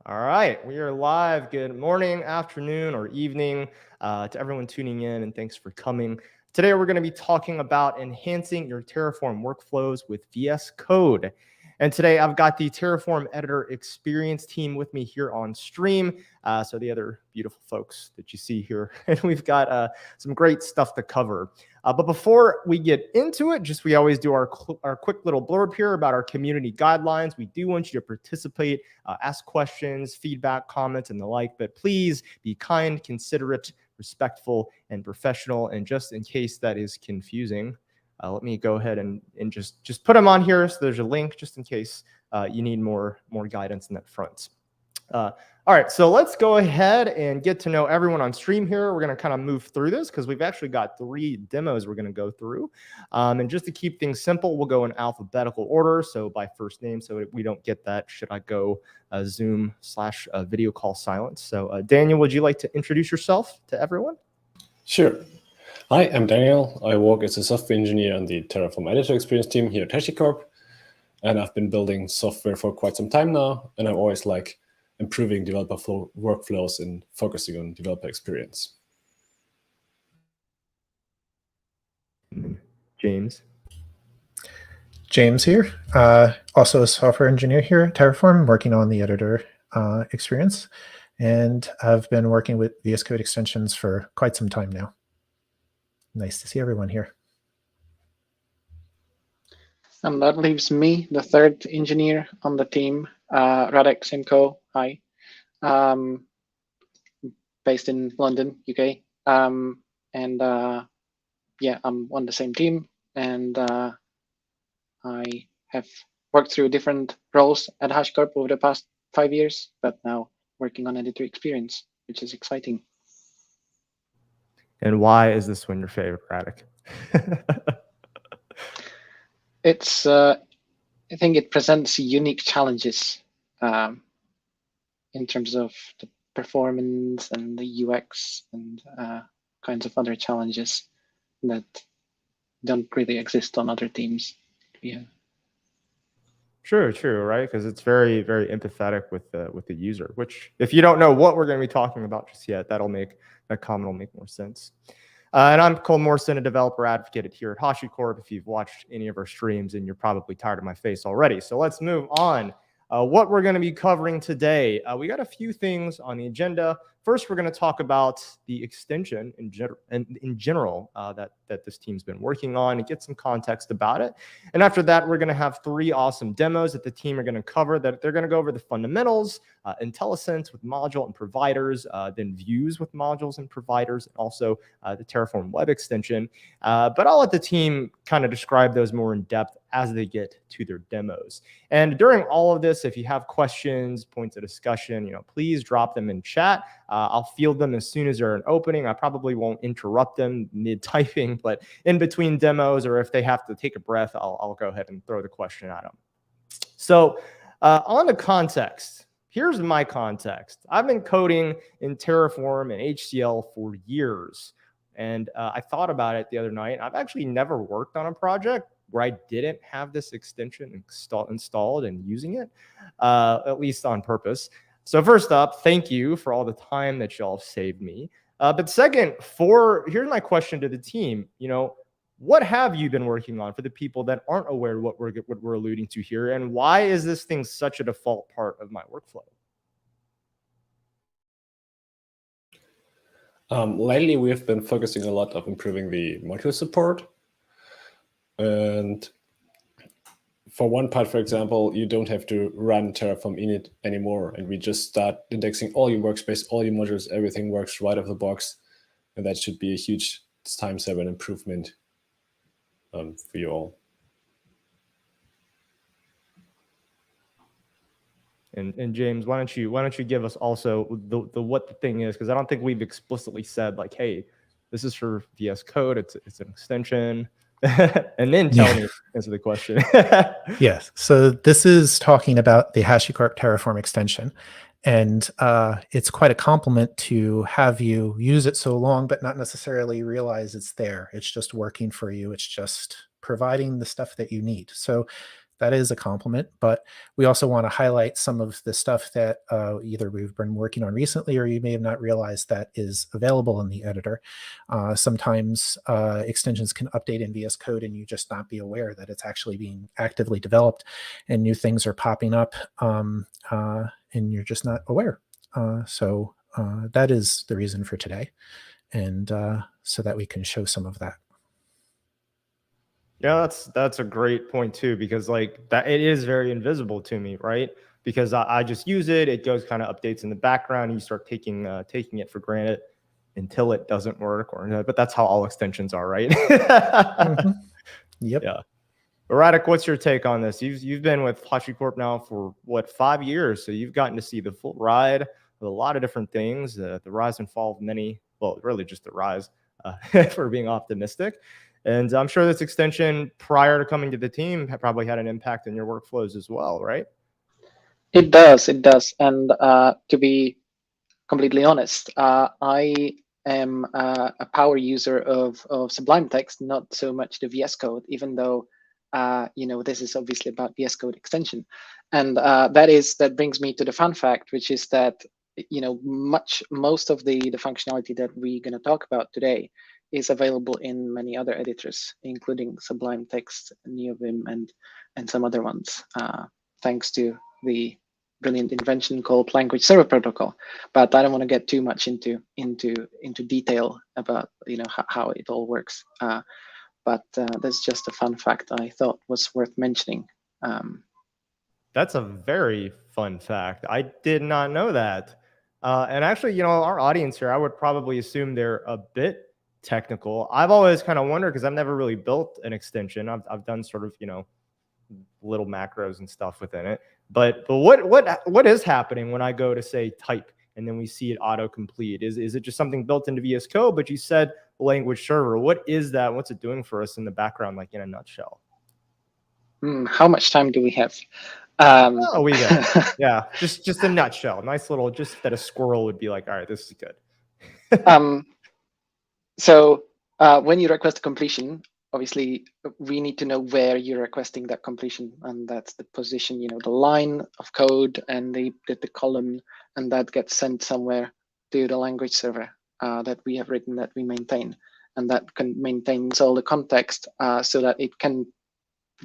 All right, we are live. Good morning, afternoon, or evening to everyone tuning in, and thanks for coming. Today, we're going to be talking about enhancing your Terraform workflows with VS Code. And today, I've got the Terraform Editor Experience team with me here on stream. So the other beautiful folks that you see here, and we've got some great stuff to cover. But before we get into it, we always do our quick little blurb here about our community guidelines. We do want you to participate, ask questions, feedback, comments, and the like, but please be kind, considerate, respectful, and professional. And just in case that is confusing, let me go ahead and just put them on here. So there's a link just in case you need more guidance in that front. All right, so let's go ahead and get to know everyone on stream here. We're going to kind of move through this because we've actually got 3 demos we're going to go through. And just to keep things simple, we'll go in alphabetical order, so by first name, so we don't get that should I go Zoom/video call silence. So Daniel, would you like to introduce yourself to everyone? Sure. Hi, I'm Daniel. I work as a software engineer on the Terraform Editor Experience team here at HashiCorp. And I've been building software for quite some time now, and I'm always improving developer workflows and focusing on developer experience. James. James here, also a software engineer here at Terraform, working on the editor experience. And I've been working with VS Code extensions for quite some time now. Nice to see everyone here. And that leaves me, the third engineer on the team, Radek Simko. Hi. Based in London, UK. Yeah, I'm on the same team, and I have worked through different roles at HashiCorp over the past 5 years, but now working on editor experience, which is exciting. And why is this one your favorite, Radek? It's, I think it presents unique challenges in terms of the performance and the UX and kinds of other challenges that don't really exist on other teams. Yeah. True, right? Because it's very, very empathetic with the user. Which, if you don't know what we're going to be talking about just yet, that comment will make more sense. And I'm Cole Morrison, a developer advocate here at HashiCorp. If you've watched any of our streams, and you're probably tired of my face already, so let's move on. What we're going to be covering today, we got a few things on the agenda. First, we're going to talk about the extension in general that this team's been working on and get some context about it. And after that, we're going to have 3 awesome demos that the team are going to cover. That they're going to go over the fundamentals, IntelliSense with module and providers, then views with modules and providers, and also the Terraform web extension. But I'll let the team kind of describe those more in depth as they get to their demos. And during all of this, if you have questions, points of discussion, please drop them in chat. I'll field them as soon as they're an opening. I probably won't interrupt them mid-typing, but in between demos, or if they have to take a breath, I'll go ahead and throw the question at them. So on the context, here's my context. I've been coding in Terraform and HCL for years. And I thought about it the other night. I've actually never worked on a project where I didn't have this extension installed and using it, at least on purpose. So first up, thank you for all the time that y'all have saved me. But second, here's my question to the team. What have you been working on for the people that aren't aware of what we're alluding to here, and why is this thing such a default part of my workflow? Lately, we have been focusing a lot on improving the module support. And for one part, for example, you don't have to run Terraform init anymore, and we just start indexing all your workspace, all your modules, everything works right out of the box. And that should be a huge time saver and improvement for you all. And James, why don't you give us also the what the thing is, because I don't think we've explicitly said hey, this is for VS Code, it's an extension. And then tell me, answer the question. Yes. So this is talking about the HashiCorp Terraform extension. And it's quite a compliment to have you use it so long, but not necessarily realize it's there. It's just working for you. It's just providing the stuff that you need. So that is a compliment, but we also want to highlight some of the stuff that either we've been working on recently or you may have not realized that is available in the editor. Sometimes extensions can update in VS Code and you just not be aware that it's actually being actively developed and new things are popping up and you're just not aware. So that is the reason for today, and so that we can show some of that. Yeah, that's a great point too, because like that it is very invisible to me, right? Because I just use it, it goes kind of updates in the background, and you start taking it for granted until it doesn't work, but that's how all extensions are, right? Mm-hmm. Yep. Yeah. But Radek, what's your take on this? You've been with HashiCorp now for what, 5 years, so you've gotten to see the full ride with a lot of different things, the rise and fall of many, well, really just the rise, for being optimistic. And I'm sure this extension prior to coming to the team probably had an impact on your workflows as well, right? It does. And to be completely honest, I am a power user of Sublime Text, not so much the VS Code, even though this is obviously about VS Code extension. And that brings me to the fun fact, which is that most of the functionality that we're going to talk about today is available in many other editors, including Sublime Text, NeoVim, and some other ones, thanks to the brilliant invention called Language Server Protocol. But I don't want to get too much into detail about how it all works. But that's just a fun fact I thought was worth mentioning. That's a very fun fact. I did not know that. And actually, our audience here, I would probably assume they're a bit technical. I've always kind of wondered, because I've never really built an extension. I've done sort of, little macros and stuff within it. But what is happening when I go to say type and then we see it autocomplete? Is it just something built into VS Code? But you said language server. What is that? What's it doing for us in the background, like in a nutshell? How much time do we have? Oh, we got yeah, just a nutshell. Nice little, just that a squirrel would be like, all right, this is good. So when you request a completion, obviously we need to know where you're requesting that completion, and that's the position, the line of code and the column, and that gets sent somewhere to the language server that we have written, that we maintain, and that maintains all the context so that it can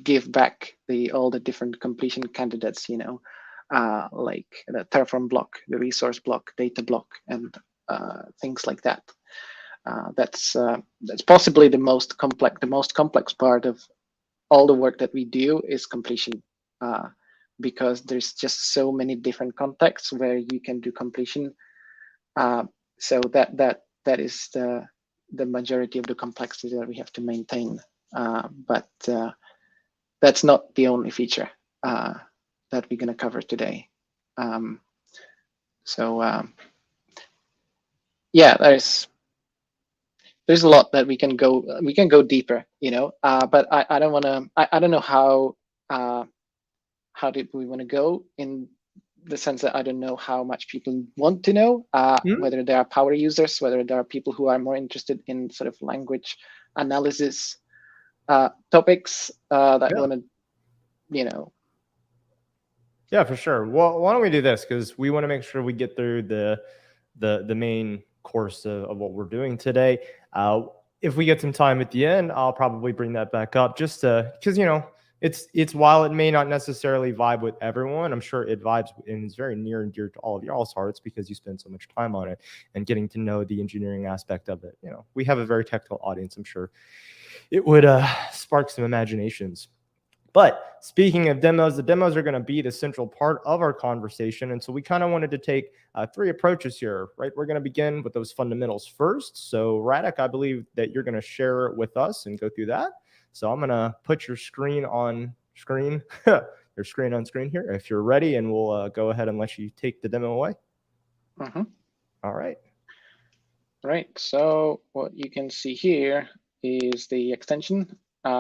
give back all the different completion candidates, like the Terraform block, the resource block, data block, and things like that. That's possibly the most complex part of all the work that we do is completion, because there's just so many different contexts where you can do completion. So that is the majority of the complexity that we have to maintain. But that's not the only feature that we're going to cover today. Yeah, there's a lot that we can go deeper, but I don't want to. I don't know how did we want to go, in the sense that I don't know how much people want to know, whether there are power users, whether there are people who are more interested in sort of language analysis topics that want to, Yeah, for sure. Well, why don't we do this, because we want to make sure we get through the main course of what we're doing today. If we get some time at the end, I'll probably bring that back up, just because it's while it may not necessarily vibe with everyone, I'm sure it vibes and is very near and dear to all of y'all's hearts, because you spend so much time on it and getting to know the engineering aspect of it. We have a very technical audience. I'm sure it would spark some imaginations. But speaking of demos, the demos are going to be the central part of our conversation. And so we kind of wanted to take 3 approaches here, right? We're going to begin with those fundamentals first. So Radek, I believe that you're going to share it with us and go through that. So I'm going to put your screen on screen, your screen on screen here, if you're ready, and we'll go ahead and let you take the demo away. Mm-hmm. All right. Right. So what you can see here is the extension.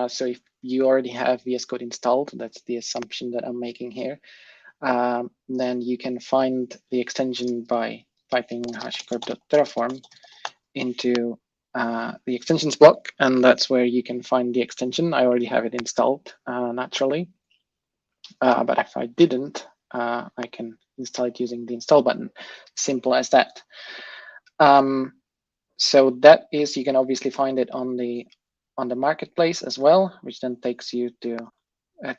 So if you already have VS Code installed, that's the assumption that I'm making here, then you can find the extension by typing HashiCorp.terraform into the extensions block, and that's where you can find the extension. I already have it installed naturally. But if I didn't, I can install it using the install button. Simple as that. So that is, you can obviously find it on the marketplace as well, which then takes you to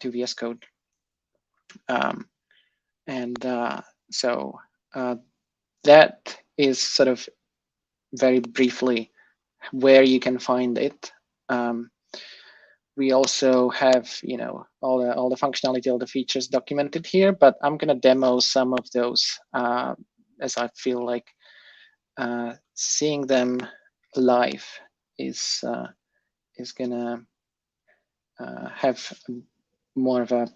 VS Code. So that is sort of very briefly where you can find it. We also have, all the functionality, all the features documented here, but I'm going to demo some of those as I feel like seeing them live is going to have more of a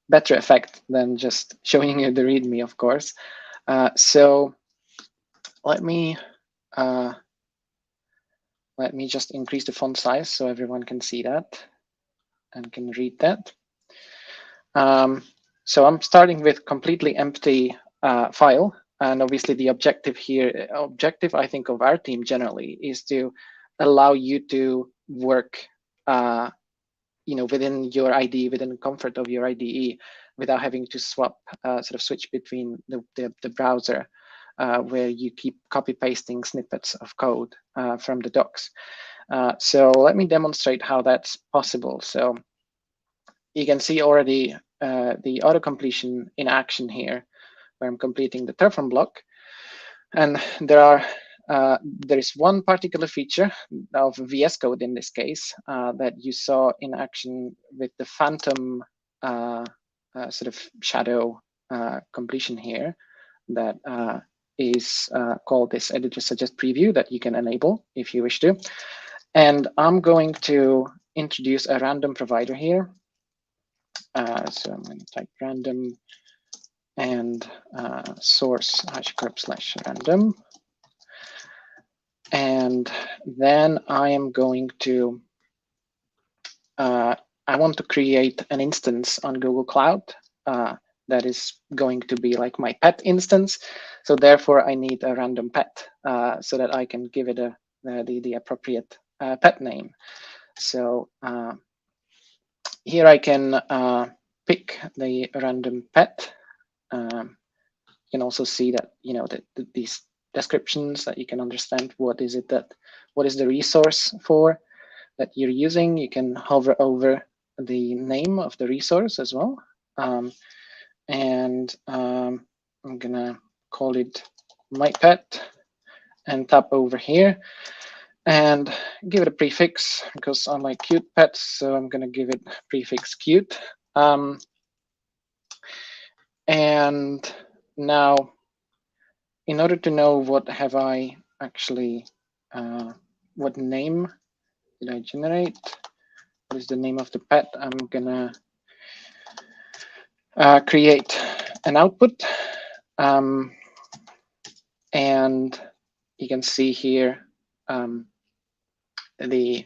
better effect than just showing you the README, of course. So let me just increase the font size so everyone can see that and can read that. So I'm starting with completely empty file, and obviously the objective here, I think of our team generally, is to allow you to work, within your IDE, within the comfort of your IDE, without having to switch between the browser, where you keep copy pasting snippets of code from the docs. So let me demonstrate how that's possible. So you can see already the auto-completion in action here, where I'm completing the Terraform block. And there is one particular feature of VS Code in this case that you saw in action with the phantom sort of shadow completion here that is called this editor suggest preview that you can enable if you wish to. And I'm going to introduce a random provider here. So I'm going to type random and source HashiCorp/random. And then I am going to, I want to create an instance on Google Cloud that is going to be like my pet instance. So therefore I need a random pet so that I can give it the appropriate pet name. So here I can pick the random pet. You can also see that, these descriptions, that you can understand what is the resource for that you're using. You can hover over the name of the resource as well. And I'm gonna call it my pet and tap over here and give it a prefix because I like cute pets. So I'm gonna give it prefix cute. And now, in order to know what have I actually, what name did I generate? What is the name of the pet? I'm gonna create an output. And you can see here the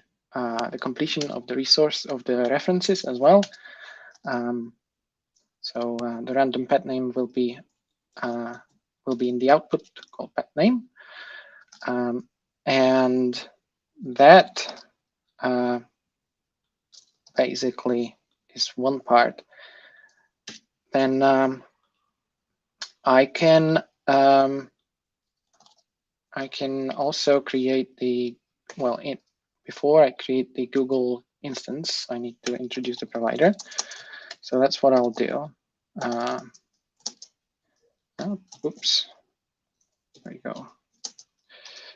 completion of the resource of the references as well. So the random pet name will be in the output called pet name, and that basically is one part. Then I can also create the, before I create the Google instance, I need to introduce the provider. So that's what I'll do. Oops, there we go.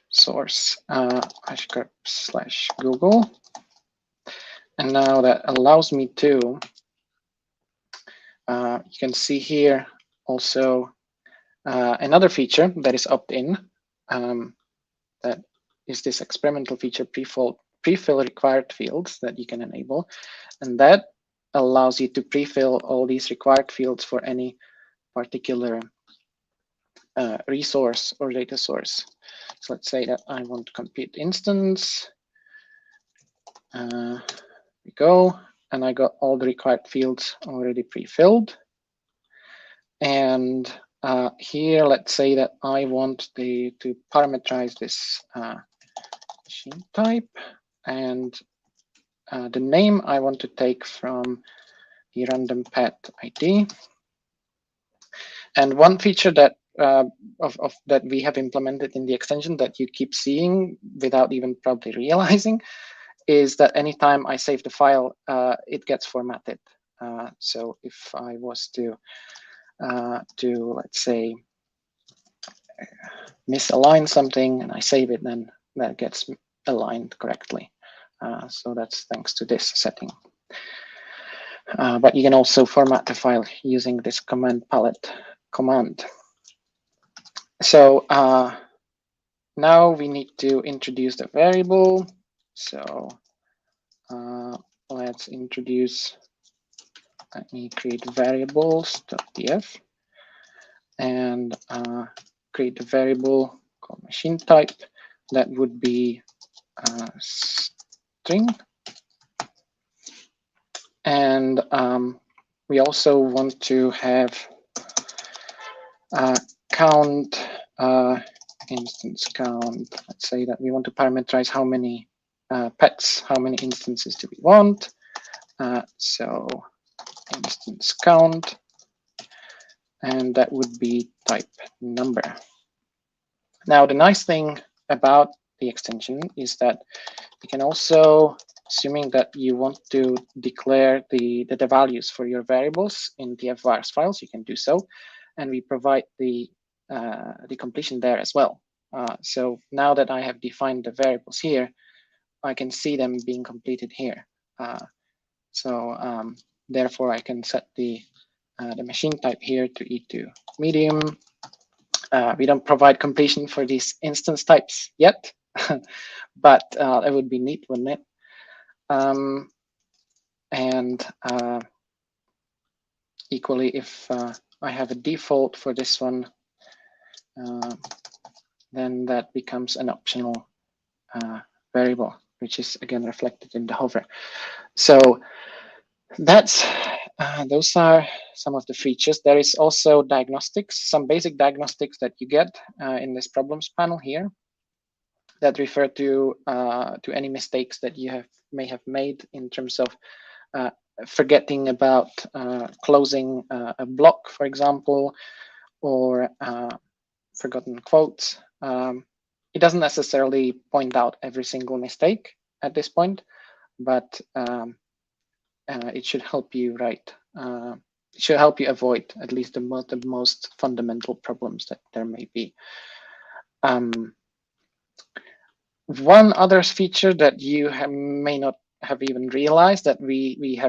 Source HashiCorp/Google. And now that allows me to, you can see here also another feature that is opt-in, that is this experimental feature prefill required fields that you can enable. And that allows you to prefill all these required fields for any particular resource or data source. So let's say that I want to compute instance. There we go. And I got all the required fields already pre-filled. And here, let's say that I want to parameterize this machine type. And the name I want to take from random path ID. And one feature that that we have implemented in the extension that you keep seeing without even probably realizing is that anytime I save the file, it gets formatted. So if I was to let's say misalign something and I save it, then that gets aligned correctly. So that's thanks to this setting. But you can also format the file using this command palette command. So now we need to introduce the variable. So let's introduce, let me create variables.df and create a variable called machine type that would be string. And we also want to have count, instance count. Let's say that we want to parameterize how many pets, how many instances do we want. So instance count, and that would be type number. Now, the nice thing about the extension is that you can also, assuming that you want to declare the values for your variables in df-vars files, you can do so. And we provide the completion there as well. So now that I have defined the variables here, I can see them being completed here. Therefore, I can set the machine type here to E2 medium. We don't provide completion for these instance types yet, but it would be neat, wouldn't it? Equally, if I have a default for this one, then that becomes an optional variable, which is again reflected in the hover. So that's those are some of the features. There is also diagnostics, some basic diagnostics that you get in this problems panel here that refer to any mistakes that you may have made in terms of forgetting about closing a block, for example, or forgotten quotes. It doesn't necessarily point out every single mistake at this point, but it should help you it should help you avoid at least the most fundamental problems that there may be. One other feature that you may not have even realized that we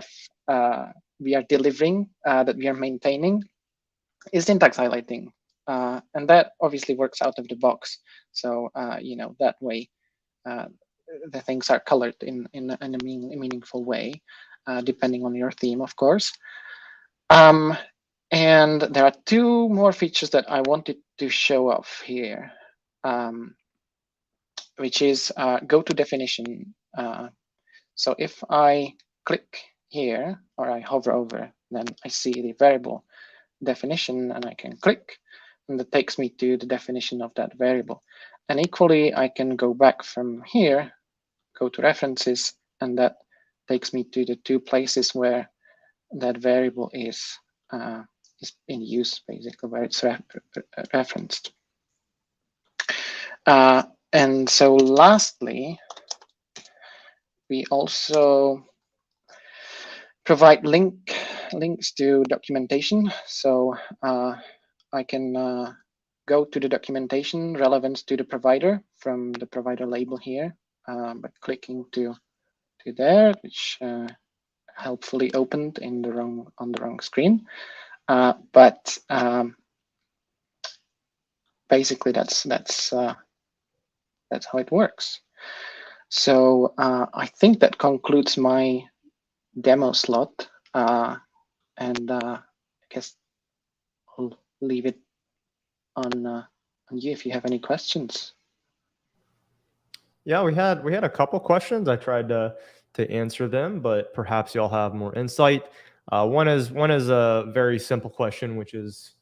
are delivering, that we are maintaining, is syntax highlighting, and that obviously works out of the box. So that way the things are colored in a meaningful way, depending on your theme, of course. And there are two more features that I wanted to show off here, which is go to definition. So if I click here or I hover over, then I see the variable definition and I can click, and that takes me to the definition of that variable. And equally, I can go back from here, go to references, and that takes me to the two places where that variable is in use, basically, where it's referenced. And so lastly, we also provide links to documentation. So I can go to the documentation relevant to the provider from the provider label here by clicking to there, which helpfully opened on the wrong screen. But basically, that's how it works. So I think that concludes my demo slot, and I guess I'll leave it on you if you have any questions. Yeah, we had a couple questions. I tried to answer them, but perhaps y'all have more insight. One is a very simple question, which is,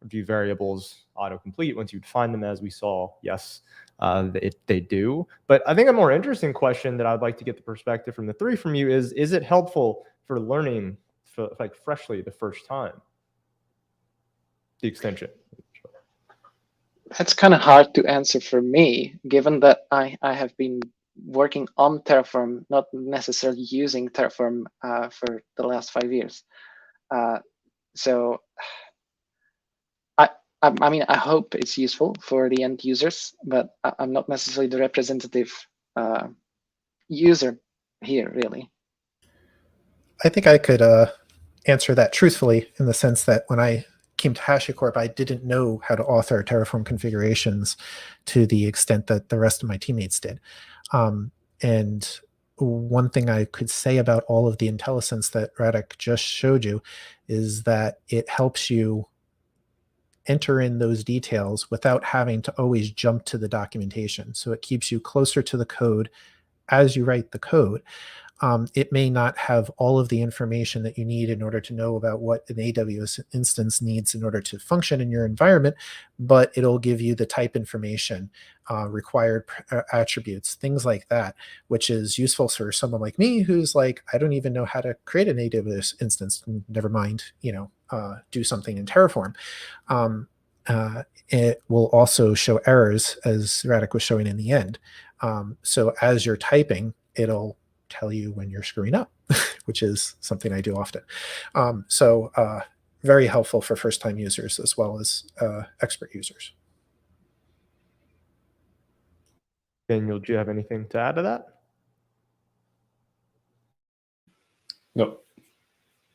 do variables autocomplete once you define them, as we saw? Yes, they do. But I think a more interesting question that I'd like to get the perspective from the three from you is it helpful for learning like freshly the first time. The extension. That's kind of hard to answer for me, given that I have been working on Terraform, not necessarily using Terraform for the last 5 years. So I mean, I hope it's useful for the end users, but I'm not necessarily the representative user here, really. I think I could answer that truthfully in the sense that when I came to HashiCorp, I didn't know how to author Terraform configurations to the extent that the rest of my teammates did. And one thing I could say about all of the IntelliSense that Radek just showed you is that it helps you enter in those details without having to always jump to the documentation. So it keeps you closer to the code as you write the code. It may not have all of the information that you need in order to know about what an AWS instance needs in order to function in your environment, but it'll give you the type information, required attributes, things like that, which is useful for someone like me who's like, I don't even know how to create an AWS instance, never mind, do something in Terraform. It will also show errors, as Radek was showing in the end. So as you're typing, it'll tell you when you're screwing up, which is something I do often. So very helpful for first-time users as well as expert users. Daniel, do you have anything to add to that? No.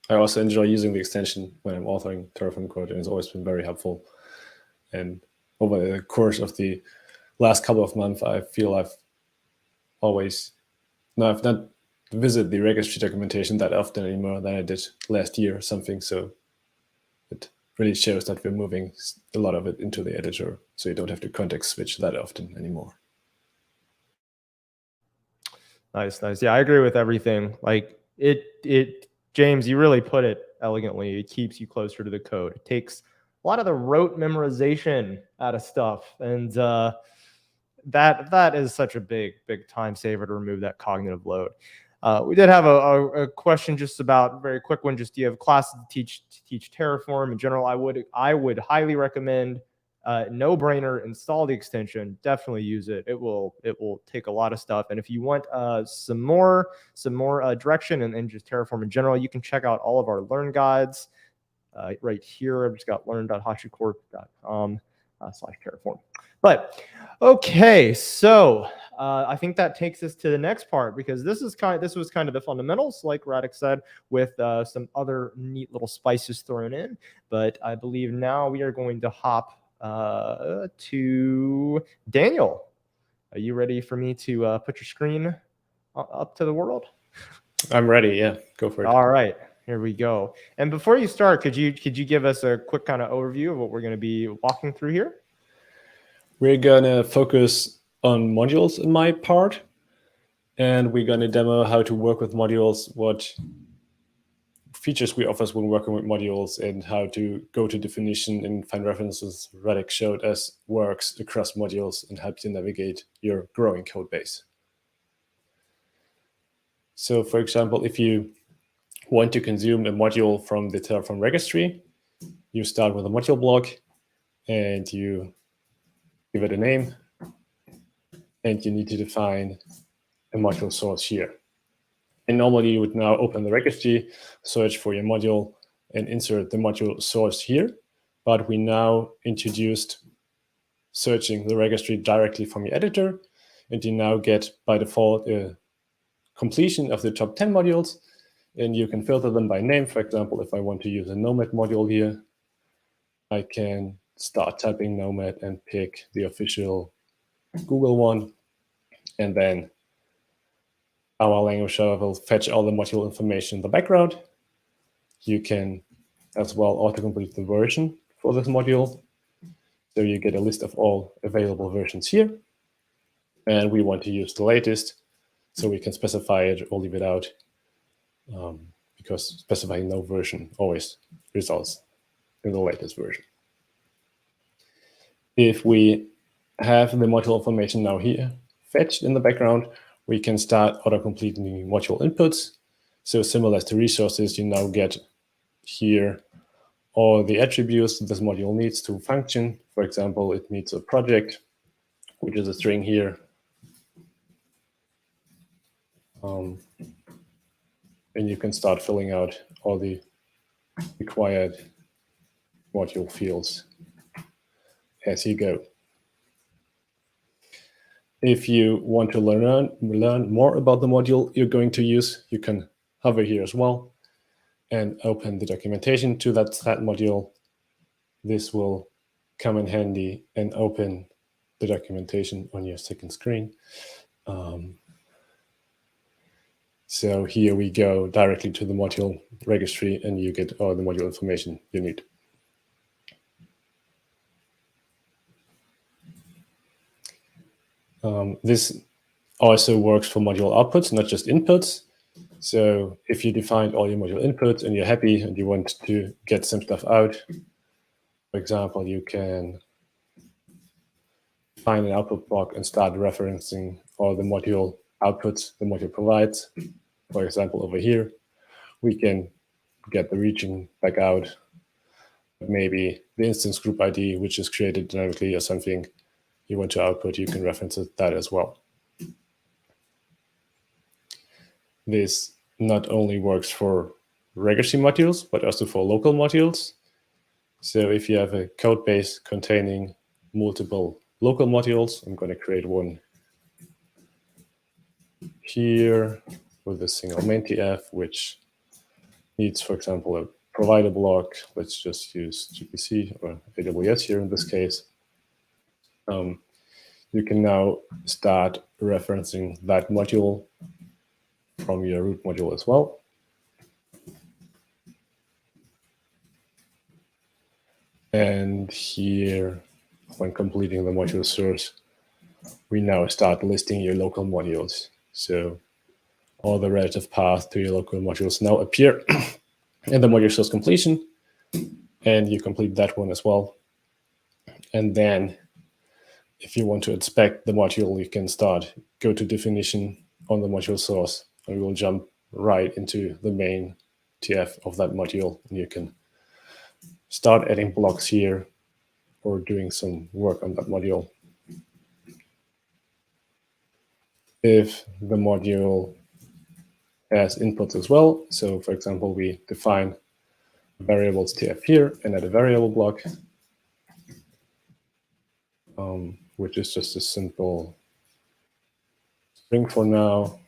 I also enjoy using the extension when I'm authoring Terraform code, and it's always been very helpful. And over the course of the last couple of months, I feel I've not visited the registry documentation that often anymore than I did last year or something. So it really shows that we're moving a lot of it into the editor, so you don't have to context switch that often anymore. Nice. Yeah, I agree with everything. Like James, you really put it elegantly. It keeps you closer to the code. It takes a lot of the rote memorization out of stuff, and that is such a big time saver to remove that cognitive load. We did have a question just about, very quick one, just do you have classes to teach Terraform in general? I would highly recommend, no brainer, install the extension, definitely use it. It will take a lot of stuff. And if you want some more direction and just Terraform in general, you can check out all of our Learn guides right here. I've just got learn.hashicorp.com/Terraform. But okay, so I think that takes us to the next part, because this was kind of the fundamentals, like Radek said, with some other neat little spices thrown in. But I believe now we are going to hop to Daniel. Are you ready for me to put your screen up to the world? I'm ready. Yeah, go for it. All right. Here we go. And before you start, could you give us a quick kind of overview of what we're going to be walking through here? We're going to focus on modules in my part, and we're going to demo how to work with modules, what features we offer when working with modules, and how to go to definition and find references Radek showed us works across modules and help you navigate your growing code base. So for example, if you want to consume a module from the Terraform registry, you start with a module block and you give it a name, and you need to define a module source here. And normally you would now open the registry, search for your module, and insert the module source here. But we now introduced searching the registry directly from your editor, and you now get by default a completion of the top 10 modules, and you can filter them by name. For example, if I want to use a Nomad module here, I can start typing Nomad and pick the official Google one, and then our language server will fetch all the module information in the background. You can as well autocomplete the version for this module. So you get a list of all available versions here. And we want to use the latest, so we can specify it or leave it out, because specifying no version always results in the latest version. If we have the module information now here fetched in the background, we can start auto-completing the module inputs. So similar to resources, you now get here all the attributes that this module needs to function. For example, it needs a project, which is a string here. And you can start filling out all the required module fields as you go. If you want to learn more about the module you're going to use, you can hover here as well and open the documentation to that module. This will come in handy and open the documentation on your second screen. So here we go directly to the module registry and you get all the module information you need. This also works for module outputs, not just inputs. So if you defined all your module inputs and you're happy and you want to get some stuff out, for example, you can find an output block and start referencing all the module outputs the module provides. For example, over here, we can get the region back out, maybe the instance group ID, which is created dynamically or something you want to output, you can reference that as well. This not only works for registry modules, but also for local modules. So if you have a code base containing multiple local modules, I'm going to create one here with a single main TF, which needs, for example, a provider block. Let's just use GPC or AWS here in this case. You can now start referencing that module from your root module as well. And here, when completing the module source, we now start listing your local modules. So all the relative paths to your local modules now appear in the module source completion, and you complete that one as well. And then if you want to inspect the module, you can go to definition on the module source, and we will jump right into the main TF of that module. And you can start adding blocks here or doing some work on that module. If the module has inputs as well, so for example, we define variables TF here and add a variable block, which is just a simple string for now.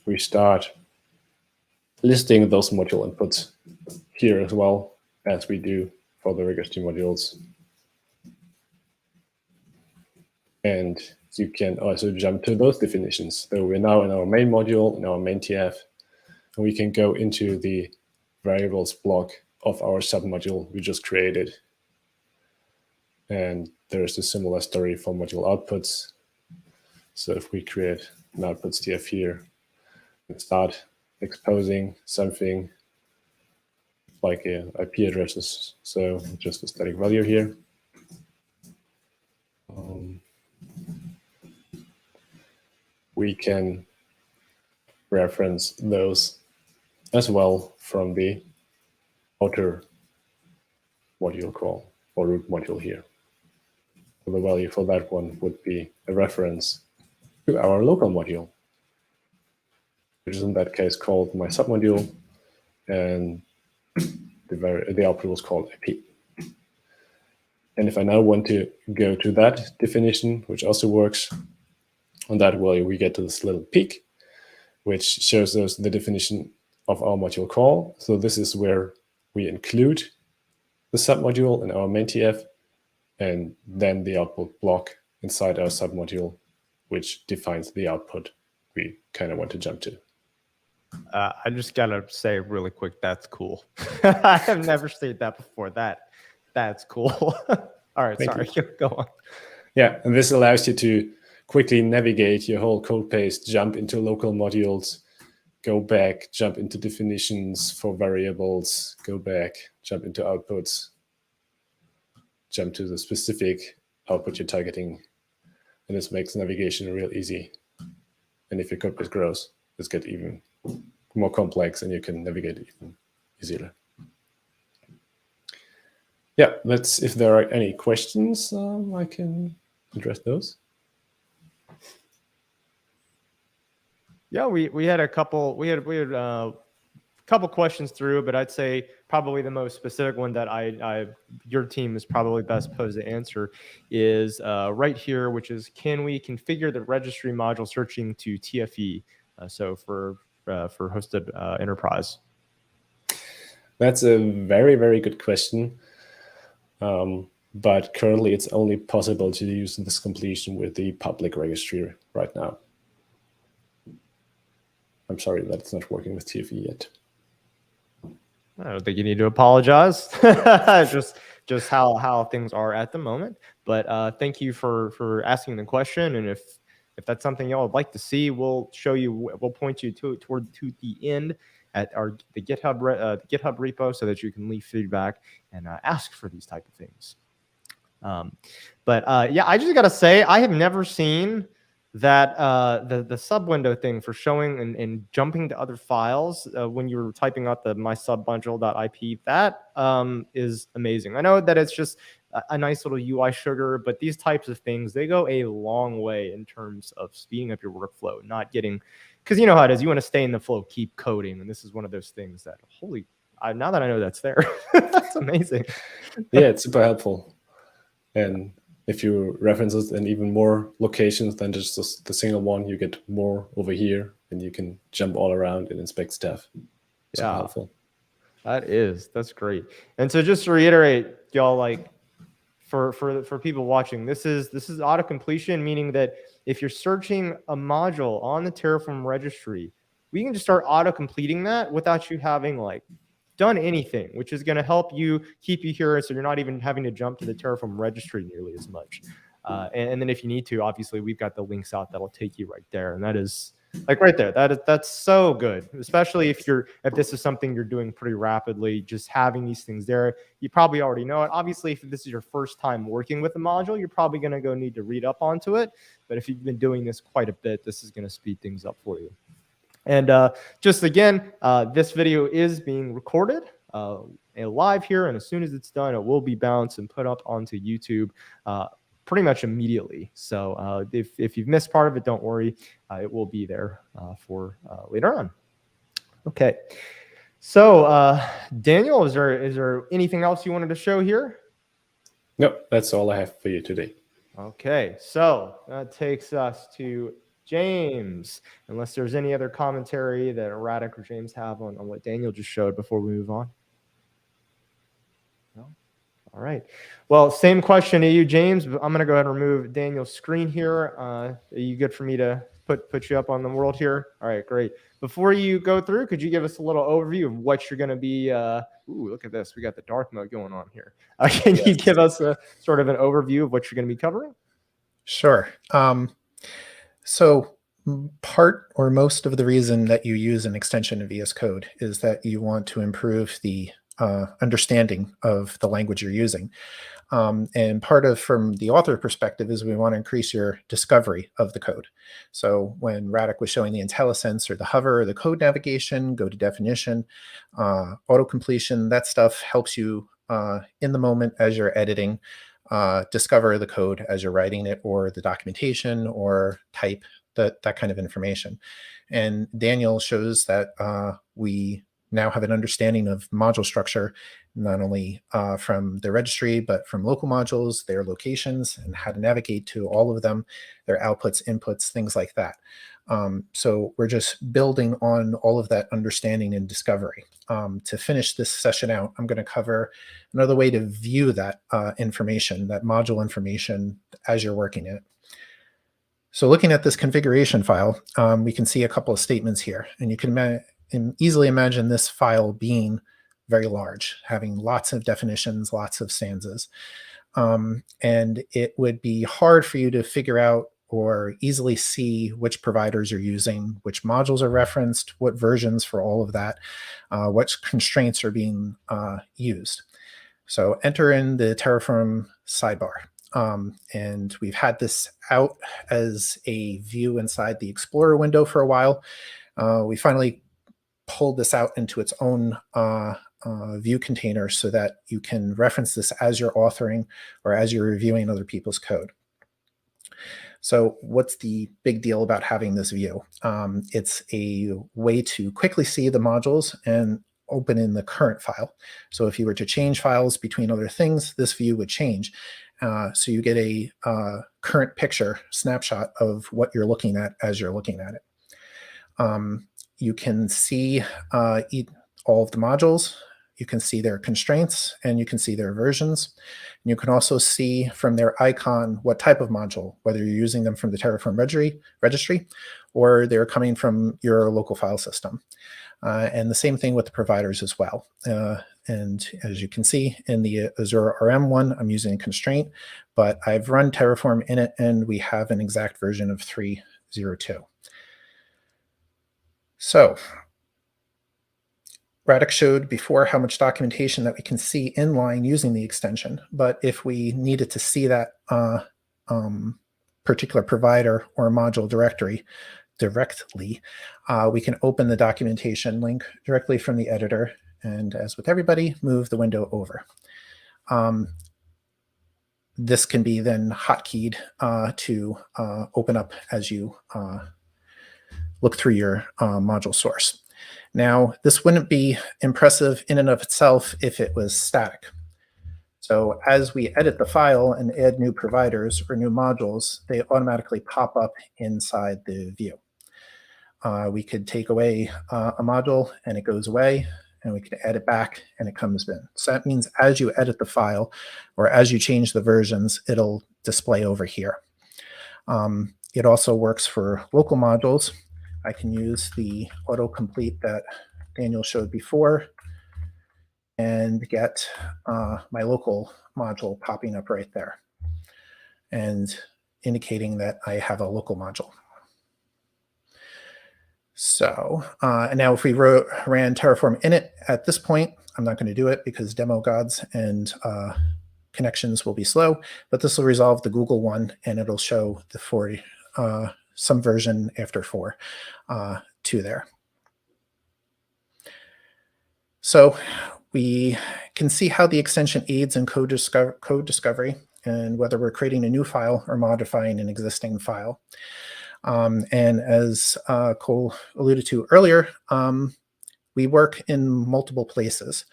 We start listing those module inputs here as well as we do for the registry modules. And you can also jump to those definitions. So we're now in our main module, in our main TF, and we can go into the variables block of our submodule we just created. And there's a similar story for module outputs. So if we create an outputs TF here and start exposing something like IP addresses, so just a static value here. We can reference those as well from the outer module call or root module here. So the value for that one would be a reference to our local module, which is in that case called my submodule, and the output was called IP. And if I now want to go to that definition, which also works on that value, we get to this little peak, which shows us the definition of our module call. So this is where we include the submodule in our main TF, and then the output block inside our submodule, which defines the output we kind of want to jump to. I just gotta say really quick, that's cool. I have never seen that before. That's cool. All right, Thank sorry, you. go on. Yeah, and this allows you to quickly navigate your whole code base, jump into local modules, go back, jump into definitions for variables, go back, jump into outputs, jump to the specific output you're targeting. and this makes navigation real easy. And if your code base grows, it's get even more complex, and you can navigate even easier. Yeah, if there are any questions, I can address those. Yeah, we had a couple. We had couple questions through, but I'd say probably the most specific one that your team is probably best posed to answer is right here, which is, can we configure the registry module searching to TFE? So for hosted enterprise. That's a very, very good question. But currently it's only possible to use this completion with the public registry right now. I'm sorry that it's not working with TFE yet. I don't think you need to apologize. just how things are at the moment. But thank you for asking the question. And if that's something y'all would like to see, we'll show you. We'll point you toward the end at the GitHub repo so that you can leave feedback and ask for these type of things. Yeah, I just gotta say, I have never seen that the sub window thing for showing and jumping to other files when you're typing out the my sub bundle.ip. That is amazing. I know that it's just a nice little UI sugar, but these types of things, they go a long way in terms of speeding up your workflow, not getting, because you know how it is, you want to stay in the flow, keep coding, and this is one of those things that now that I know that's there, that's amazing. Yeah, it's super helpful. And if you reference it in even more locations than just the single one, you get more over here, and you can jump all around and inspect stuff. Super helpful. That's great. And so just to reiterate, y'all, like for people watching, this is auto-completion, meaning that if you're searching a module on the Terraform registry, we can just start auto-completing that without you having like done anything, which is going to help you keep you here, so you're not even having to jump to the Terraform registry nearly as much. And then if you need to, obviously we've got the links out that'll take you right there, and that is like right there. That's so good, especially if this is something you're doing pretty rapidly. Just having these things there, you probably already know it. Obviously, if this is your first time working with a module, you're probably going to need to read up onto it. But if you've been doing this quite a bit, this is going to speed things up for you. And just again, this video is being recorded live here, and as soon as it's done, it will be bounced and put up onto YouTube pretty much immediately. So if you've missed part of it, don't worry, it will be there for later on. Okay, so Daniel, is there anything else you wanted to show here? No, that's all I have for you today. Okay, so that takes us to James, unless there's any other commentary that Radek or James have on what Daniel just showed before we move on. No? All right. Well, same question to you, James. But I'm going to go ahead and remove Daniel's screen here. Are you good for me to put you up on the world here? All right, great. Before you go through, could you give us a little overview of what you're going to be? Ooh, look at this. We got the dark mode going on here. Can you give us a sort of an overview of what you're going to be covering? Sure. So part or most of the reason that you use an extension of VS Code is that you want to improve the understanding of the language you're using. And part of, from the author perspective, is we want to increase your discovery of the code. So when Radek was showing the IntelliSense or the hover or the code navigation, go to definition, auto-completion, that stuff helps you in the moment as you're editing, discover the code as you're writing it, or the documentation, or type that kind of information. And Daniel shows that we now have an understanding of module structure, not only from the registry, but from local modules, their locations, and how to navigate to all of them, their outputs, inputs, things like that. So we're just building on all of that understanding and discovery. To finish this session out, I'm going to cover another way to view that information, that module information, as you're working it. So looking at this configuration file, we can see a couple of statements here, and you can easily imagine this file being very large, having lots of definitions, lots of stanzas. And it would be hard for you to figure out or easily see which providers you're using, which modules are referenced, what versions for all of that, what constraints are being used. So enter in the Terraform sidebar. And we've had this out as a view inside the Explorer window for a while. We finally pulled this out into its own view container so that you can reference this as you're authoring or as you're reviewing other people's code. So what's the big deal about having this view? It's a way to quickly see the modules and open in the current file. So if you were to change files between other things, this view would change. So you get a current picture snapshot of what you're looking at as you're looking at it. You can see all of the modules. You can see their constraints, and you can see their versions. And you can also see from their icon what type of module, whether you're using them from the Terraform registry or they're coming from your local file system. And the same thing with the providers as well. And as you can see in the Azure RM one, I'm using a constraint, but I've run Terraform in it, and we have an exact version of 3.0.2. So Radek showed before how much documentation that we can see inline using the extension. But if we needed to see that particular provider or module directory directly, we can open the documentation link directly from the editor. And as with everybody, move the window over. This can be then hotkeyed to open up as you look through your module source. Now, this wouldn't be impressive in and of itself if it was static. So as we edit the file and add new providers or new modules, they automatically pop up inside the view. We could take away a module and it goes away, and we could add it back and it comes in. So that means as you edit the file or as you change the versions, it'll display over here. It also works for local modules. I can use the autocomplete that Daniel showed before and get my local module popping up right there and indicating that I have a local module. So, and now if we ran Terraform init at this point, I'm not going to do it because demo gods and connections will be slow, but this will resolve the Google one, and it'll show the 40, some version after 4.2 there. So we can see how the extension aids in code discovery and whether we're creating a new file or modifying an existing file. And as Cole alluded to earlier, we work in multiple places.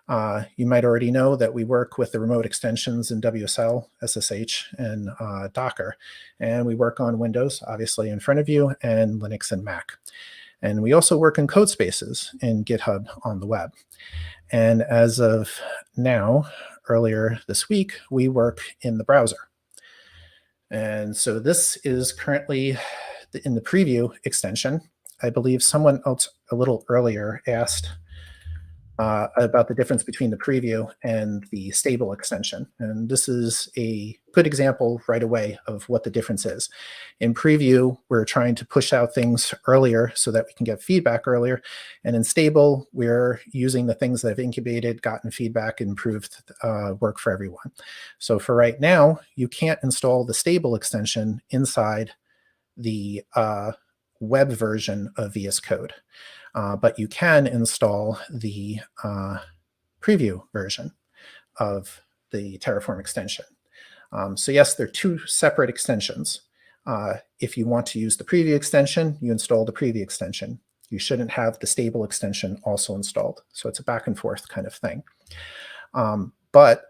You might already know that we work with the remote extensions in WSL, SSH, and Docker. And we work on Windows, obviously in front of you, and Linux and Mac. And we also work in code spaces in GitHub on the web. And as of now, earlier this week, we work in the browser. And so this is currently in the preview extension. I believe someone else a little earlier asked about the difference between the preview and the stable extension. And this is a good example right away of what the difference is. In preview, we're trying to push out things earlier so that we can get feedback earlier. And in stable, we're using the things that have incubated, gotten feedback, improved work for everyone. So for right now, you can't install the stable extension inside the web version of VS Code. But you can install the preview version of the Terraform extension. So yes, they're two separate extensions. If you want to use the preview extension, you install the preview extension. You shouldn't have the stable extension also installed. So it's a back and forth kind of thing. But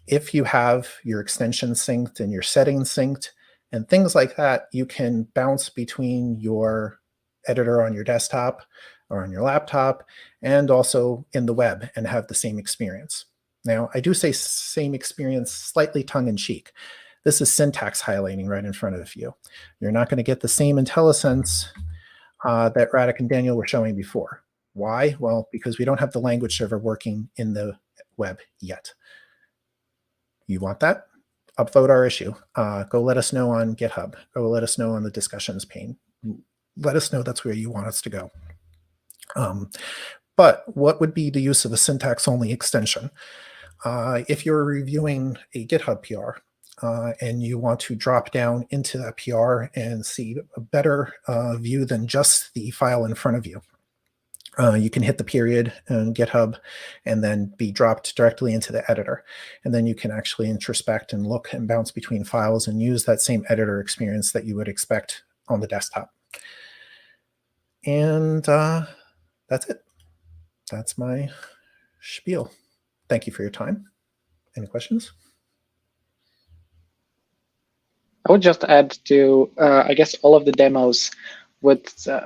if you have your extension synced and your settings synced and things like that, you can bounce between your editor on your desktop or on your laptop and also in the web and have the same experience. Now, I do say same experience slightly tongue-in-cheek. This is syntax highlighting right in front of you. You're not going to get the same IntelliSense that Radek and Daniel were showing before. Why? Well, because we don't have the language server working in the web yet. You want that? Upvote our issue. Go let us know on GitHub. Go let us know on the discussions pane. Let us know that's where you want us to go. But what would be the use of a syntax-only extension? If you're reviewing a GitHub PR, and you want to drop down into that PR and see a better view than just the file in front of you. You can hit the period in GitHub and then be dropped directly into the editor. And then you can actually introspect and look and bounce between files and use that same editor experience that you would expect on the desktop. And that's it. That's my spiel. Thank you for your time. Any questions? I would just add to, I guess, all of the demos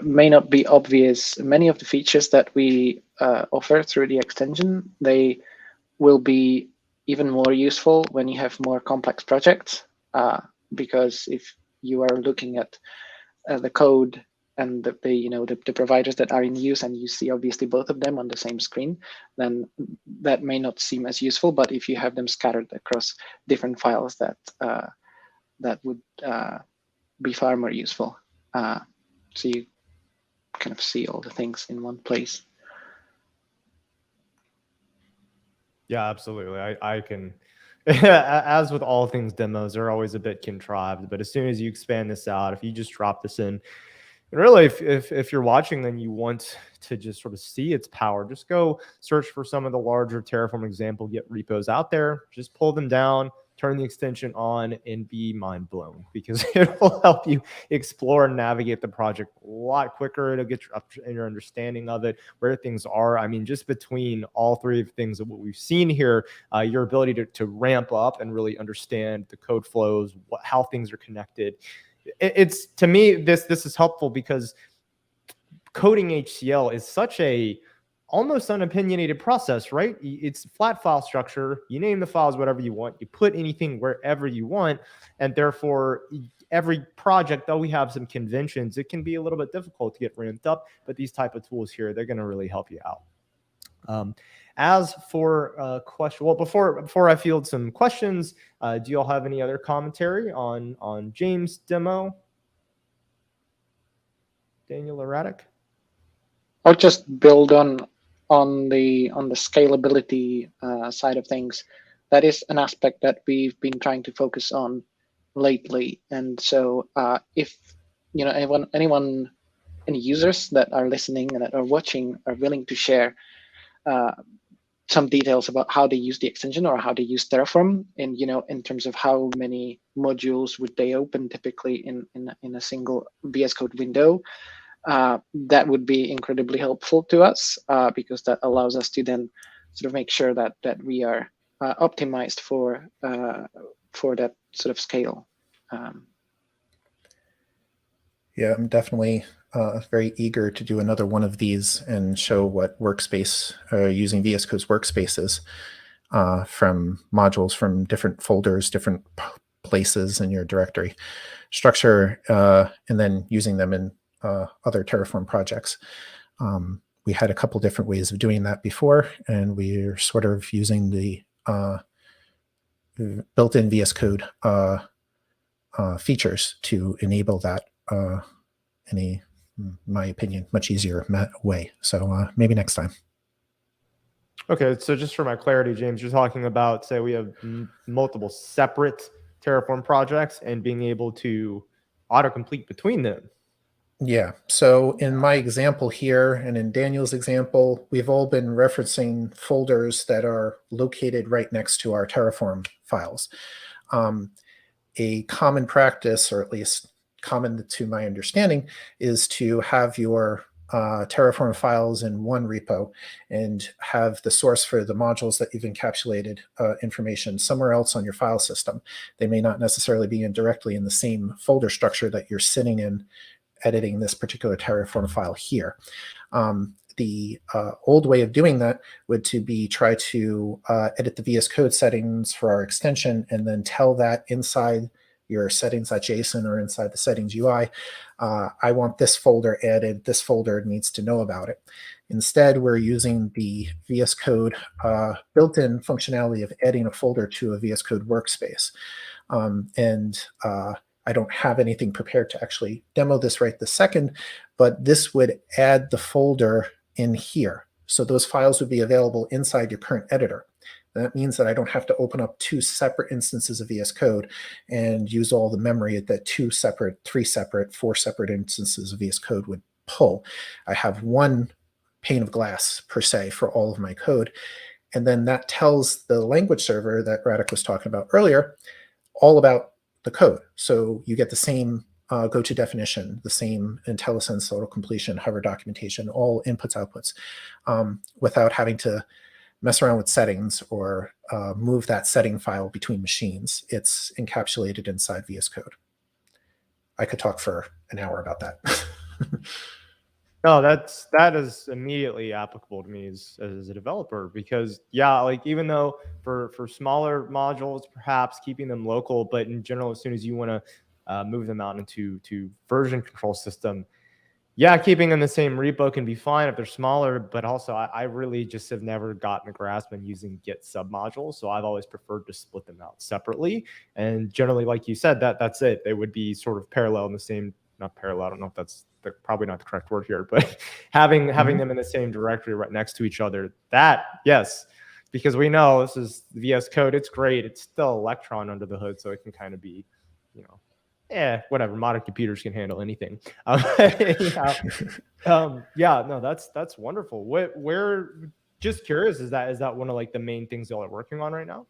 may not be obvious. Many of the features that we offer through the extension, they will be even more useful when you have more complex projects, because if you are looking at the code and the providers that are in use, and you see obviously both of them on the same screen, then that may not seem as useful. But if you have them scattered across different files, that would be far more useful. So you kind of see all the things in one place. Yeah, absolutely. I can, as with all things demos, they're always a bit contrived. But as soon as you expand this out, if you just drop this in, and really, if you're watching, then you want to just sort of see its power, just go search for some of the larger Terraform example Git repos out there. Just pull them down, turn the extension on, and be mind blown, because it will help you explore and navigate the project a lot quicker. It'll get your understanding of it, where things are. I mean, just between all three of things that what we've seen here, your ability to ramp up and really understand the code flows, how things are connected. It's, to me, this is helpful, because coding HCL is such a almost unopinionated process, right? It's flat file structure. You name the files whatever you want. You put anything wherever you want. And therefore, every project, though we have some conventions, it can be a little bit difficult to get ramped up. But these type of tools here, they're going to really help you out. As for question, well, before I field some questions, do you all have any other commentary on James' demo? Daniel or Radek? I'll just build on the scalability side of things. That is an aspect that we've been trying to focus on lately. And so if any users that are listening and that are watching are willing to share some details about how they use the extension or how they use Terraform, and in terms of how many modules would they open typically in a single VS Code window, that would be incredibly helpful to us, because that allows us to then sort of make sure that we are optimized for that sort of scale. Yeah, I'm definitely very eager to do another one of these and show what workspace, using VS Code's workspaces from modules from different folders, different places in your directory structure, and then using them in other Terraform projects. We had a couple different ways of doing that before, and we're sort of using the built-in VS Code features to enable that in my opinion, much easier way. So maybe next time. Okay, so just for my clarity, James, you're talking about, say, we have multiple separate Terraform projects and being able to autocomplete between them. Yeah, so in my example here and in Daniel's example, we've all been referencing folders that are located right next to our Terraform files. A common practice, or at least common to my understanding, is to have your Terraform files in one repo and have the source for the modules that you've encapsulated information somewhere else on your file system. They may not necessarily be directly in the same folder structure that you're sitting in editing this particular Terraform file here. The old way of doing that would be try to edit the VS Code settings for our extension and then tell that inside your settings.json or inside the settings UI, I want this folder added, this folder needs to know about it. Instead, we're using the VS Code built-in functionality of adding a folder to a VS Code workspace. I don't have anything prepared to actually demo this right this second, but this would add the folder in here. So those files would be available inside your current editor. That means that I don't have to open up 2 separate instances of VS Code and use all the memory that 2 separate, 3 separate, 4 separate instances of VS Code would pull. I have one pane of glass per se for all of my code. And then that tells the language server that Radek was talking about earlier all about the code. So you get the same go-to definition, the same IntelliSense autocompletion, hover documentation, all inputs, outputs, without having to mess around with settings or move that setting file between machines. It's encapsulated inside VS Code. I could talk for an hour about that. No, that is immediately applicable to me as a developer, because yeah, like even though for smaller modules, perhaps keeping them local, but in general, as soon as you want to move them out into version control system, yeah, keeping in the same repo can be fine if they're smaller, but also I really just have never gotten a grasp on using Git submodules. So I've always preferred to split them out separately. And generally, like you said, that's it. They would be sort of parallel in the same, not parallel, I don't know if that's probably not the correct word here, but having them in the same directory right next to each other, that, yes, because we know this is VS Code, it's great. It's still Electron under the hood, so it can kind of be, whatever. Modern computers can handle anything. Yeah, no, that's wonderful. Where just curious, is that one of like the main things y'all are working on right now?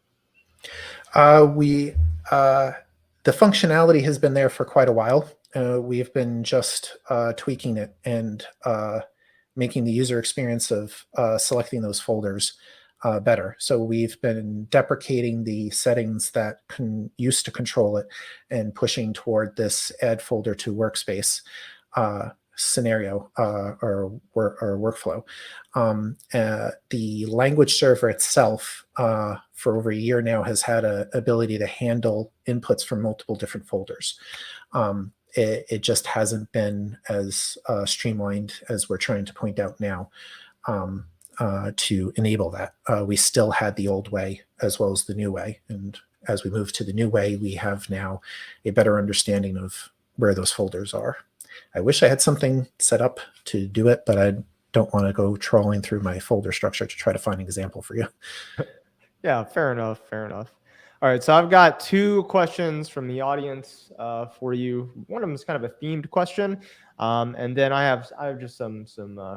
The functionality has been there for quite a while. We've been just tweaking it and making the user experience of selecting those folders better. So we've been deprecating the settings that used to control it and pushing toward this add folder to workspace scenario or workflow. The language server itself for over a year now has had an ability to handle inputs from multiple different folders. It just hasn't been as streamlined as we're trying to point out now to enable that. We still had the old way as well as the new way. And as we move to the new way, we have now a better understanding of where those folders are. I wish I had something set up to do it, but I don't want to go trawling through my folder structure to try to find an example for you. Yeah, fair enough. All right, so I've got 2 questions from the audience for you. One of them is kind of a themed question, and then I have just some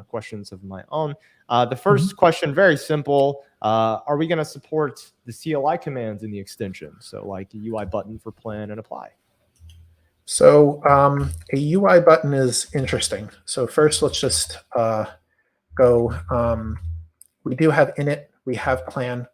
questions of my own. The first question, very simple. Are we going to support the CLI commands in the extension? So like the UI button for plan and apply. So a UI button is interesting. So first, let's just go. We do have init, we have plan,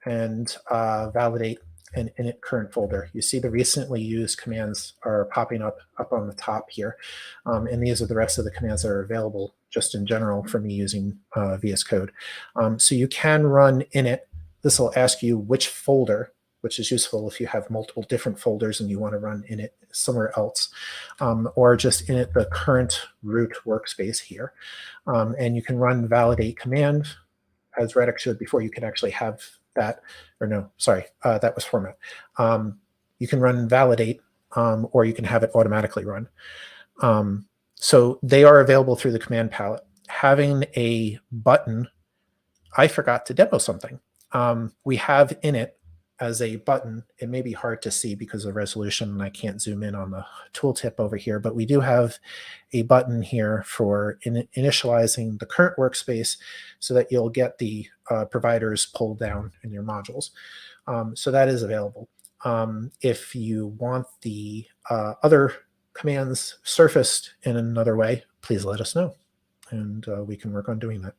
and validate an init current folder. You see the recently used commands are popping up on the top here. And these are the rest of the commands that are available just in general for me using VS Code. So you can run init. This will ask you which folder, which is useful if you have multiple different folders and you want to run init somewhere else, or just init the current root workspace here. And you can run validate command. As Radek showed before, you can actually have that, or no, sorry, that was format. You can run validate, or you can have it automatically run. So they are available through the command palette. Having a button, I forgot to demo something. We have init as a button. It may be hard to see because of resolution and I can't zoom in on the tooltip over here, but we do have a button here for initializing the current workspace so that you'll get the providers pulled down in your modules. So that is available. If you want the other commands surfaced in another way, please let us know and we can work on doing that.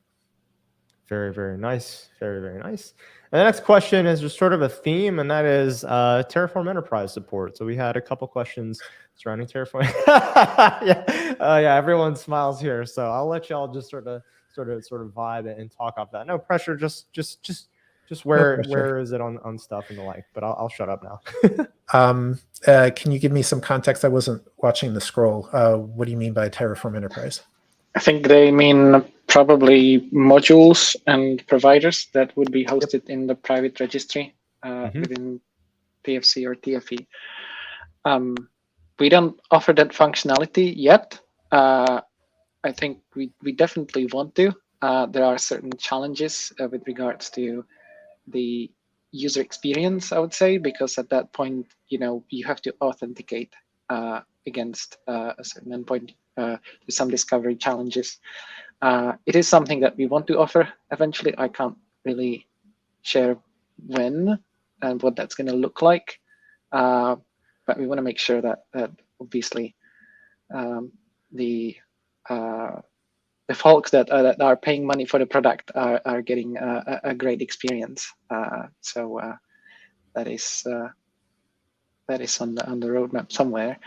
Very, very nice. Very, very nice. And the next question is just sort of a theme, and that is Terraform Enterprise support. So we had a couple questions surrounding Terraform. Yeah, everyone smiles here. So I'll let y'all just sort of vibe and talk off that. No pressure. Just where is it on stuff and the like. But I'll shut up now. Can you give me some context? I wasn't watching the scroll. What do you mean by Terraform Enterprise? I think they mean probably modules and providers that would be hosted in the private registry within PFC or TFE. We don't offer that functionality yet. I think we definitely want to. There are certain challenges with regards to the user experience, I would say, because at that point, you have to authenticate against a certain endpoint to some discovery challenges. It is something that we want to offer eventually. I can't really share when and what that's going to look like, but we want to make sure that obviously the folks that are paying money for the product are getting a great experience. So that is on the roadmap somewhere.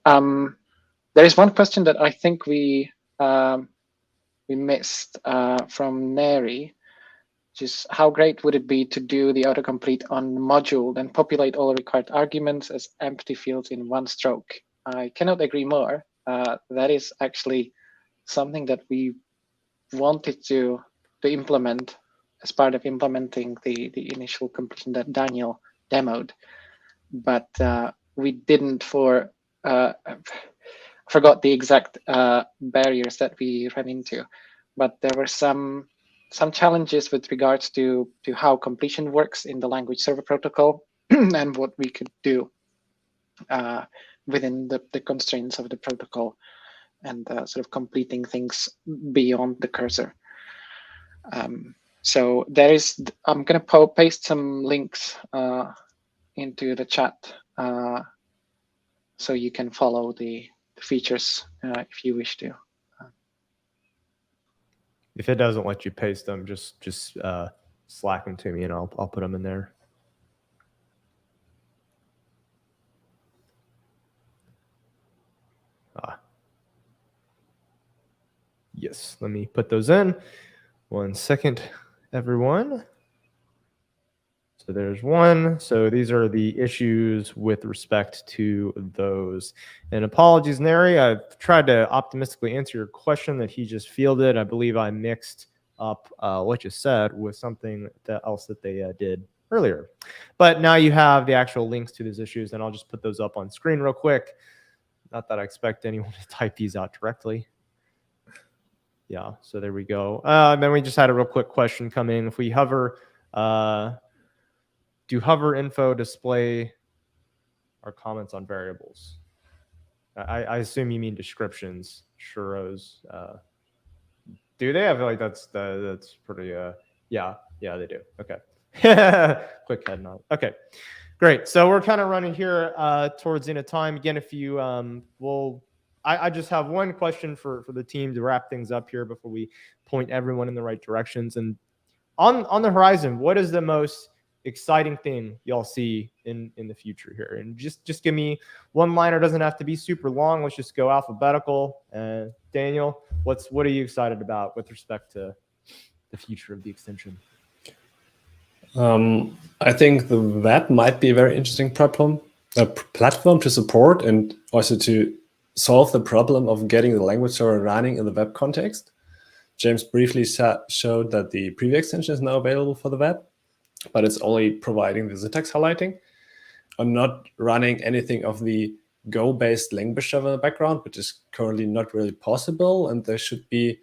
There is one question that I think we missed from Neri, which is how great would it be to do the autocomplete on module and populate all required arguments as empty fields in one stroke? I cannot agree more. That is actually something that we wanted to implement as part of implementing the initial completion that Daniel demoed, but we didn't forgot the exact barriers that we ran into, but there were some challenges with regards to how completion works in the language server protocol and what we could do within the constraints of the protocol and sort of completing things beyond the cursor. So I'm going to paste some links into the chat so you can follow the features if you wish to. If it doesn't let you paste them, just Slack them to me and I'll put them in there. Yes, let me put those in. 1 second, everyone. So there's one. So these are the issues with respect to those. And apologies, Neri. I've tried to optimistically answer your question that he just fielded. I believe I mixed up what you said with something else that they did earlier. But now you have the actual links to these issues, and I'll just put those up on screen real quick. Not that I expect anyone to type these out directly. Yeah, so there we go. Then we just had a real quick question come in. If we hover, do hover info display our comments on variables? I assume you mean descriptions, churros. Do they? I feel like that's pretty. Yeah, they do. Okay. Quick head nod. Okay, great. So we're kind of running here towards the end of time. Again, if you I just have one question for the team to wrap things up here before we point everyone in the right directions. And on the horizon, what is the most exciting thing y'all see in the future here? And just give me one liner. Doesn't have to be super long. Let's just go alphabetical. Daniel, what are you excited about with respect to the future of the extension? I think the web might be a very interesting platform to support and also to solve the problem of getting the language server running in the web context. James briefly showed that the preview extension is now available for the web, but it's only providing the syntax highlighting. I'm not running anything of the Go-based language server in the background, which is currently not really possible. And there should be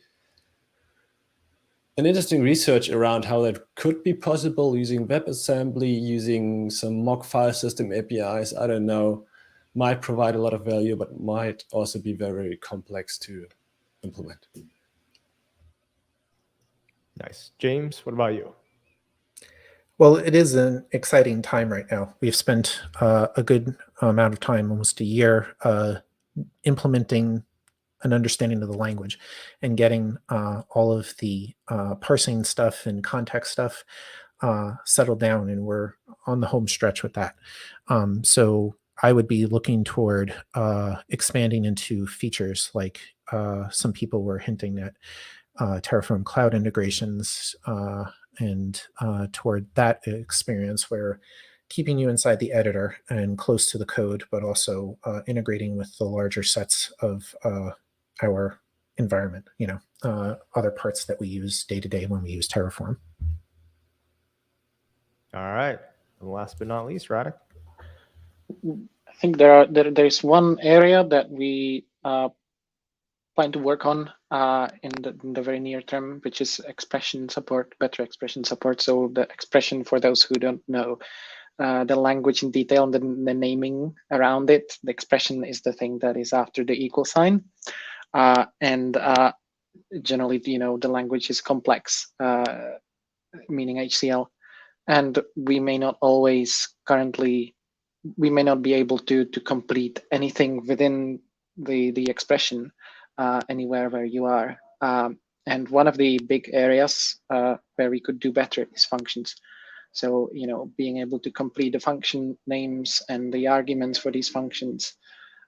an interesting research around how that could be possible using WebAssembly, using some mock file system APIs. I don't know, might provide a lot of value, but might also be very, very complex to implement. Nice. James, what about you? Well, it is an exciting time right now. We've spent a good amount of time, almost a year, implementing an understanding of the language and getting all of the parsing stuff and context stuff settled down, and we're on the home stretch with that. So I would be looking toward expanding into features like some people were hinting at Terraform cloud integrations and toward that experience where keeping you inside the editor and close to the code, but also integrating with the larger sets of our environment, other parts that we use day to day when we use Terraform. All right. And last but not least, Radek. I think there's one area that we plan to work on in the very near term, which is expression support, better expression support. So the expression, for those who don't know the language in detail and the naming around it, the expression is the thing that is after the equal sign. And generally, the language is complex, meaning HCL. And we may not be able to complete anything within the expression anywhere where you are. And one of the big areas where we could do better is functions. So, being able to complete the function names and the arguments for these functions,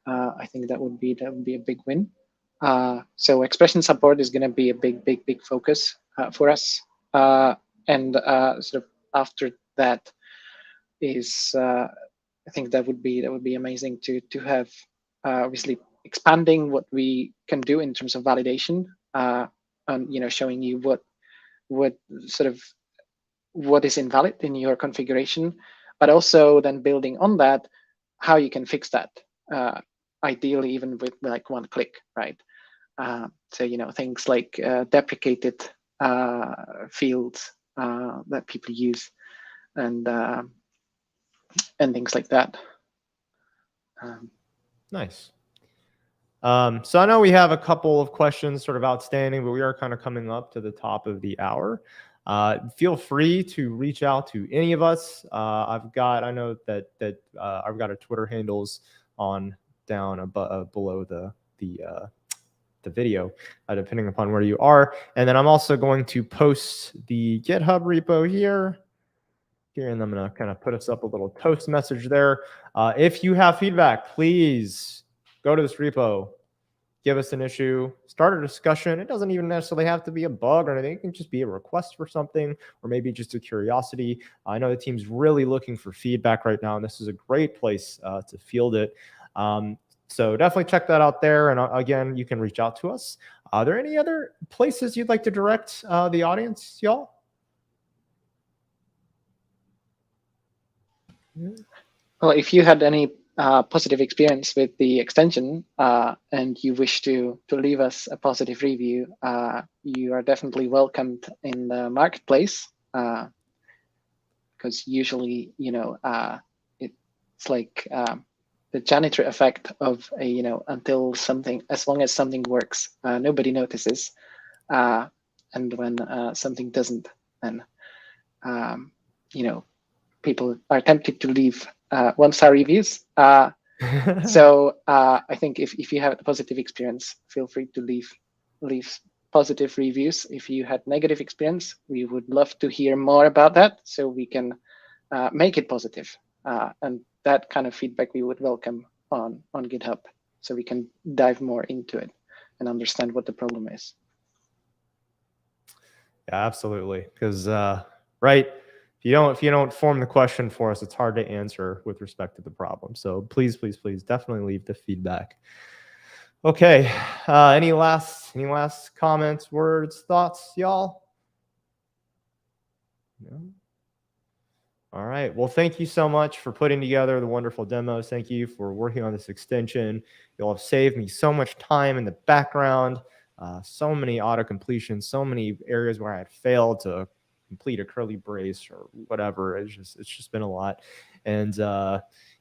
I think that would be a big win. So expression support is going to be a big focus for us. And sort of after that is, I think that would be amazing to have, obviously expanding what we can do in terms of validation, and showing you what is invalid in your configuration, but also then building on that how you can fix that, ideally even with like one click, right? So things like deprecated fields that people use, and things like that. Nice. So I know we have a couple of questions sort of outstanding, but we are kind of coming up to the top of the hour. Feel free to reach out to any of us. I know that I've got our Twitter handles on down below the video, depending upon where you are. And then I'm also going to post the GitHub repo here, and I'm going to kind of put us up a little toast message there. If you have feedback, please go to this repo, give us an issue, start a discussion. It doesn't even necessarily have to be a bug or anything. It can just be a request for something, or maybe just a curiosity. I know the team's really looking for feedback right now, and this is a great place to field it. So definitely check that out there. And again, you can reach out to us. Are there any other places you'd like to direct the audience, y'all? Well, if you had any positive experience with the extension and you wish to leave us a positive review, you are definitely welcomed in the marketplace, because usually, it's like the janitor effect of as long as something works, nobody notices, and when something doesn't, then people are tempted to leave 1-star reviews. So I think if you have a positive experience, feel free to leave positive reviews. If you had negative experience, we would love to hear more about that, so we can make it positive. And that kind of feedback we would welcome on GitHub, so we can dive more into it and understand what the problem is. Yeah, absolutely. Because right, if you don't form the question for us, it's hard to answer with respect to the problem. So please definitely leave the feedback. Okay. Any last comments, words, thoughts, y'all? No? All right. Well, thank you so much for putting together the wonderful demos. Thank you for working on this extension. You'll have saved me so much time in the background, so many autocompletions, so many areas where I had failed to complete a curly brace or whatever. It's just been a lot. And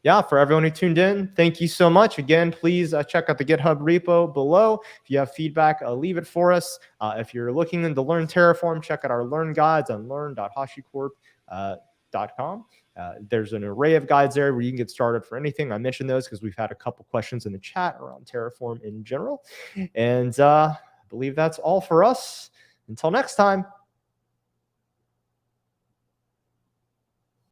yeah, for everyone who tuned in, thank you so much. Again, please check out the GitHub repo below. If you have feedback, leave it for us. If you're looking to learn Terraform, check out our Learn guides on learn.hashicorp.com. There's an array of guides there where you can get started for anything. I mentioned those because we've had a couple questions in the chat around Terraform in general. And I believe that's all for us. Until next time.